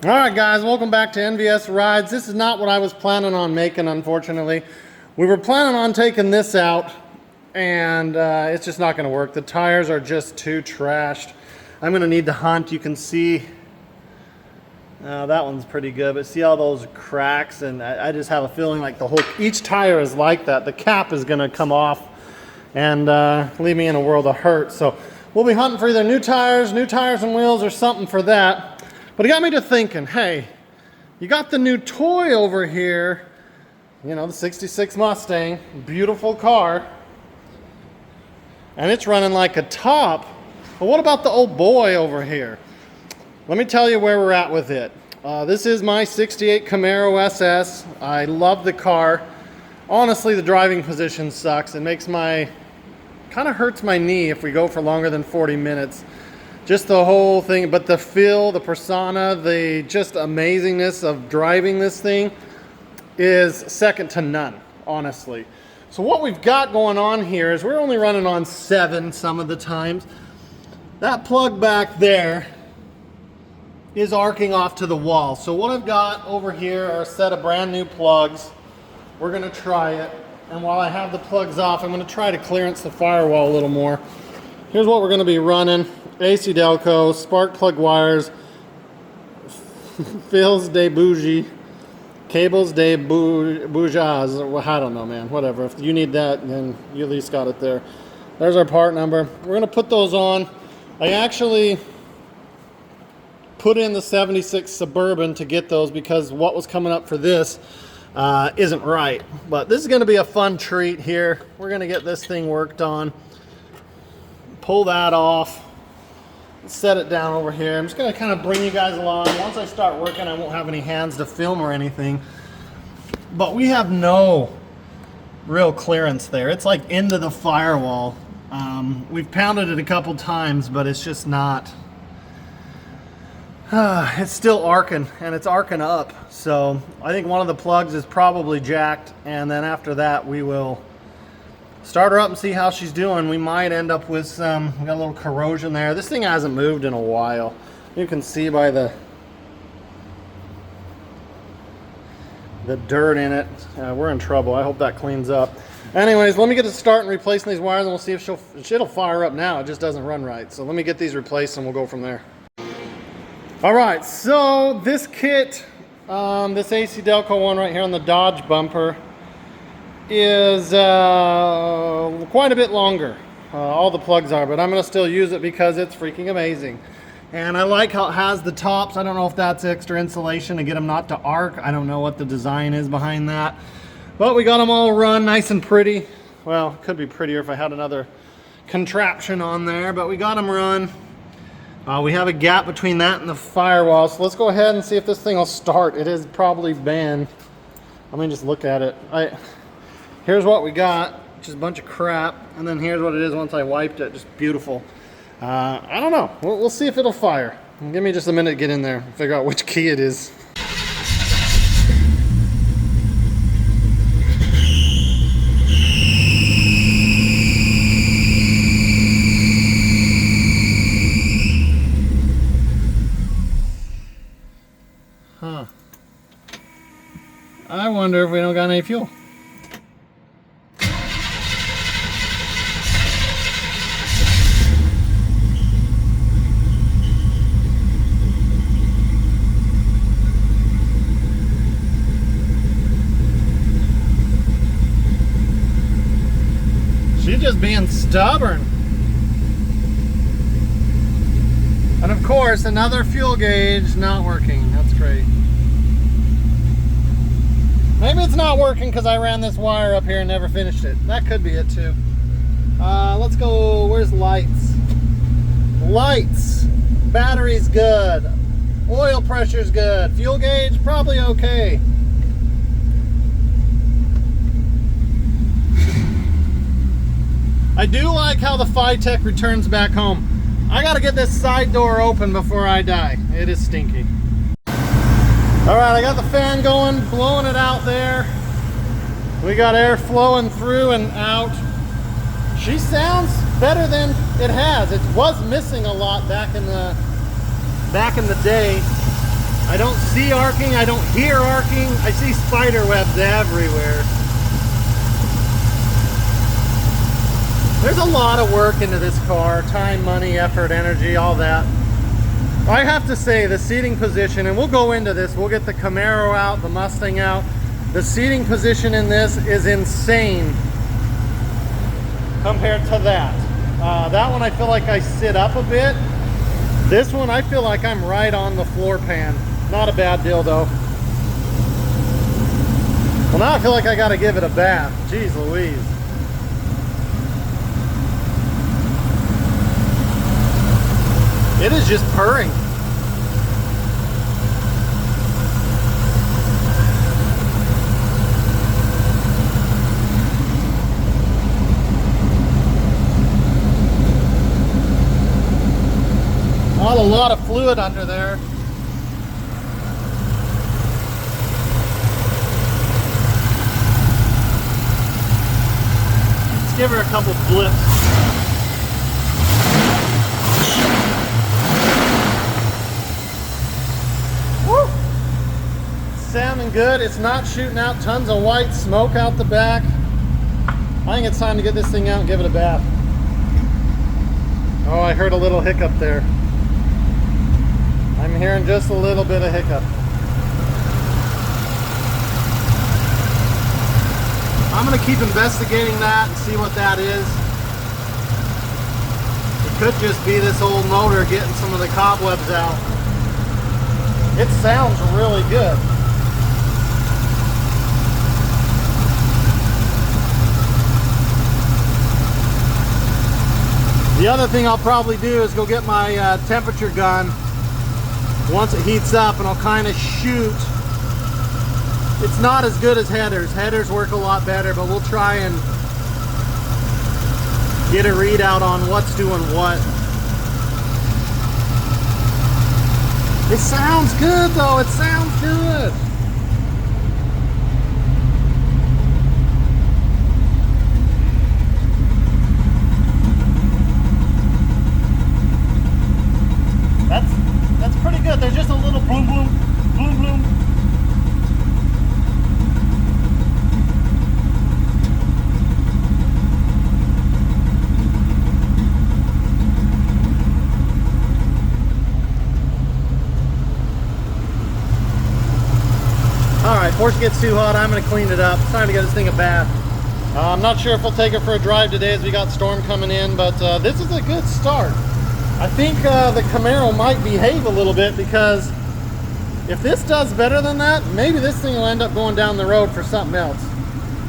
All right, guys, welcome back to NVS Rides. This is not what I was planning on making, unfortunately. We were planning on taking this out, and it's just not going to work. The tires are just too trashed. I'm going to need to hunt. You can see that one's pretty good, but see all those cracks, and I just have a feeling like each tire is like that. The cap is going to come off and leave me in a world of hurt. So we'll be hunting for either new tires and wheels, or something for that. But it got me to thinking, hey, you got the new toy over here, you know, the 66 Mustang, beautiful car, and it's running like a top. But what about the old boy over here? Let me tell you where we're at with it. This is my 68 Camaro SS. I love the car. Honestly, the driving position sucks. It makes kind of hurts my knee if we go for longer than 40 minutes. Just the whole thing, but the feel, the persona, the just amazingness of driving this thing is second to none, honestly. So what we've got going on here is we're only running on 7 some of the times. That plug back there is arcing off to the wall. So what I've got over here are a set of brand new plugs. We're gonna try it. And while I have the plugs off, I'm gonna try to clearance the firewall a little more. Here's what we're gonna be running. AC Delco, spark plug wires, fils de bougie, cables de bougeage. I don't know, man, whatever. If you need that, then you at least got it there. There's our part number. We're gonna put those on. I actually put in the 76 Suburban to get those because what was coming up for this isn't right. But this is gonna be a fun treat here. We're gonna get this thing worked on. Pull that off. Set it down over here. I'm just going to kind of bring you guys along. Once I start working, I won't have any hands to film or anything. But we have no real clearance there. It's like into the firewall. We've pounded it a couple times, but it's just not. It's still arcing, and it's arcing up. So I think one of the plugs is probably jacked, and then after that we will start her up and see how she's doing. We might end up with we got a little corrosion there. This thing hasn't moved in a while. You can see by the dirt in it. We're in trouble. I hope that cleans up. Anyways, let me get to start and replacing these wires, and we'll see if it'll fire up now. It just doesn't run right. So let me get these replaced and we'll go from there. All right, so this kit, this AC Delco one right here on the Dodge bumper, is quite a bit longer. All the plugs are, but I'm going to still use it because it's freaking amazing. And I like how it has the tops. I don't know if that's extra insulation to get them not to arc. I don't know what the design is behind that. But we got them all run nice and pretty. Well, it could be prettier if I had another contraption on there, but we got them run. We have a gap between that and the firewall, so let's go ahead and see if this thing will start. It is probably banned. Let me just look at it. Here's what we got, just a bunch of crap, and then here's what it is once I wiped it. Just beautiful. I don't know. We'll see if it'll fire. Give me just a minute to get in there and figure out which key it is. Huh. I wonder if we don't got any fuel. She's just being stubborn. And of course, another fuel gauge not working. That's great. Maybe it's not working because I ran this wire up here and never finished it. That could be it too. Let's go, where's lights? Lights. Battery's good. Oil pressure's good. Fuel gauge, probably okay. I do like how the Phytech returns back home. I gotta get this side door open before I die. It is stinky. All right, I got the fan going, blowing it out there. We got air flowing through and out. She sounds better than it has. It was missing a lot back in the day. I don't see arcing, I don't hear arcing. I see spider webs everywhere. There's a lot of work into this car. Time, money, effort, energy, all that. I have to say the seating position, and we'll go into this, we'll get the Camaro out, the Mustang out. The seating position in this is insane compared to that. That one I feel like I sit up a bit. This one I feel like I'm right on the floor pan. Not a bad deal though. Well, now I feel like I gotta give it a bath. Jeez Louise. It is just purring. Not a lot of fluid under there. Let's give her a couple blips. Woo! Sounding good. It's not shooting out tons of white smoke out the back. I think it's time to get this thing out and give it a bath. Oh, I heard a little hiccup there. I'm hearing just a little bit of hiccup. I'm going to keep investigating that and see what that is. It could just be this old motor getting some of the cobwebs out. It sounds really good. The other thing I'll probably do is go get my temperature gun once it heats up, and I'll kind of shoot. It's not as good as headers. Headers work a lot better, but we'll try and get a readout on what's doing what. It sounds good though, it sounds good. That's pretty good. There's just a little boom boom, boom boom. Alright, before she gets too hot, I'm going to clean it up. It's time to get this thing a bath. I'm not sure if we'll take her for a drive today as we got storm coming in, but this is a good start. I think the Camaro might behave a little bit, because if this does better than that, maybe this thing will end up going down the road for something else.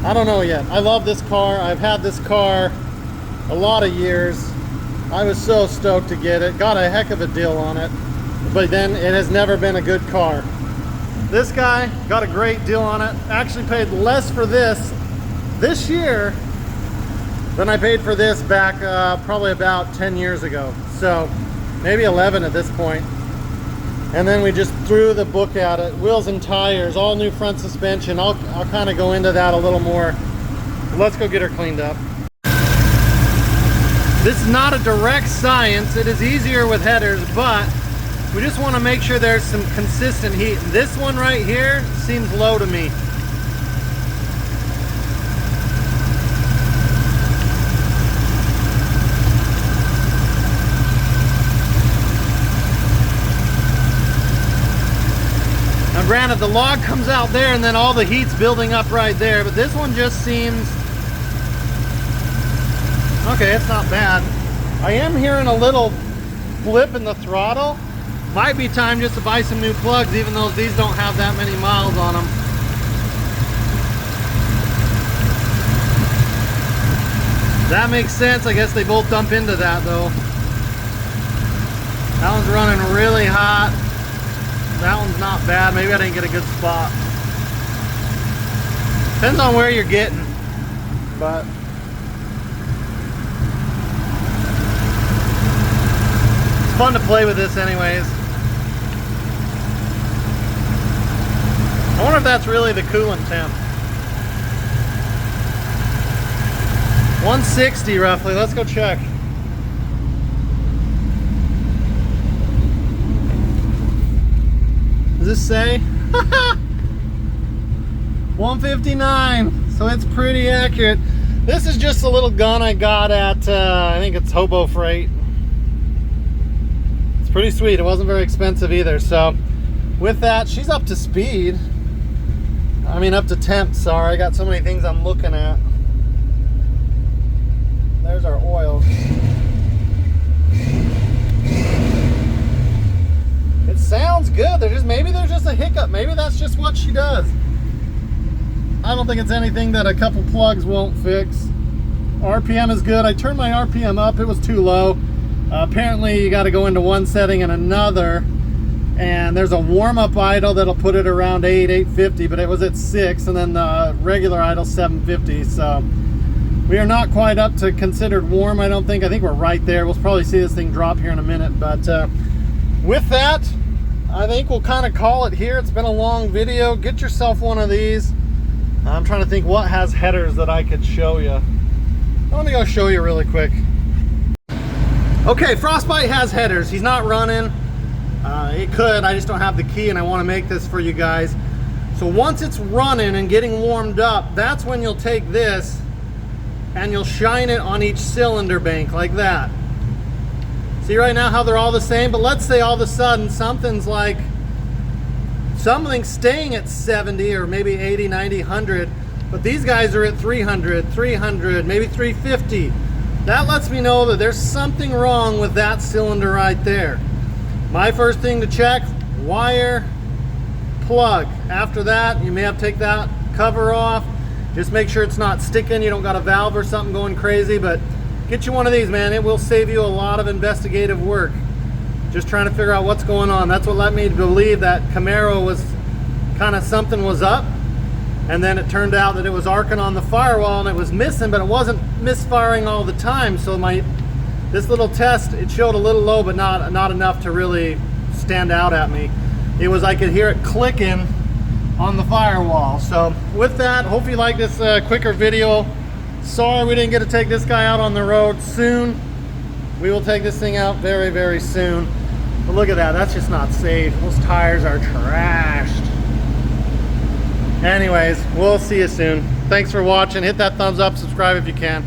I don't know yet. I love this car. I've had this car a lot of years. I was so stoked to get it. Got a heck of a deal on it, but then it has never been a good car. This guy got a great deal on it. Actually paid less for this year than I paid for this back probably about 10 years ago. So maybe 11 at this point. And then we just threw the book at it. Wheels and tires, all new front suspension. I'll kind of go into that a little more. Let's go get her cleaned up. This is not a direct science. It is easier with headers, but we just want to make sure there's some consistent heat. This one right here seems low to me. Now granted, the log comes out there and then all the heat's building up right there, but this one just seems okay. It's not bad. I am hearing a little blip in the throttle. Might be time just to buy some new plugs, even though these don't have that many miles on them. That makes sense. I guess they both dump into that though. That one's running really hot. That one's not bad. Maybe I didn't get a good spot. Depends on where you're getting, but it's fun to play with this anyways. I wonder if that's really the coolant temp. 160 roughly. Let's go check. Does this say? 159, so it's pretty accurate. This is just a little gun I got at, I think it's Hobo Freight. It's pretty sweet. It wasn't very expensive either. So with that, she's up to speed. I mean, up to temp, sorry. I got so many things I'm looking at. There's our oil. It sounds good. Maybe there's just a hiccup. Maybe that's just what she does. I don't think it's anything that a couple plugs won't fix. RPM is good. I turned my RPM up. It was too low. Apparently you got to go into one setting and another, and there's a warm-up idle that'll put it around 850, but it was at 6, and then the regular idle 750. So we are not quite up to considered warm, I don't think. I think we're right there. We'll probably see this thing drop here in a minute. But with that, I think we'll kind of call it here. It's been a long video. Get yourself one of these. I'm trying to think what has headers that I could show you. Let me go show you really quick. Okay, Frostbite has headers. He's not running. It could, I just don't have the key, and I want to make this for you guys. So once it's running and getting warmed up, that's when you'll take this and you'll shine it on each cylinder bank like that. See right now how they're all the same? But let's say all of a sudden something's staying at 70 or maybe 80, 90, 100, but these guys are at 300, 300, maybe 350. That lets me know that there's something wrong with that cylinder right there. My first thing to check, wire, plug. After that, you may have to take that cover off. Just make sure it's not sticking. You don't got a valve or something going crazy, but get you one of these, man. It will save you a lot of investigative work. Just trying to figure out what's going on. That's what led me to believe that Camaro was kind of something was up, and then it turned out that it was arcing on the firewall and it was missing, but it wasn't misfiring all the time. So this little test, it showed a little low, but not enough to really stand out at me. It was, I could hear it clicking on the firewall. So with that, hope you like this quicker video. Sorry we didn't get to take this guy out on the road soon. We will take this thing out very, very soon. But look at that, that's just not safe. Those tires are trashed. Anyways, we'll see you soon. Thanks for watching. Hit that thumbs up, subscribe if you can.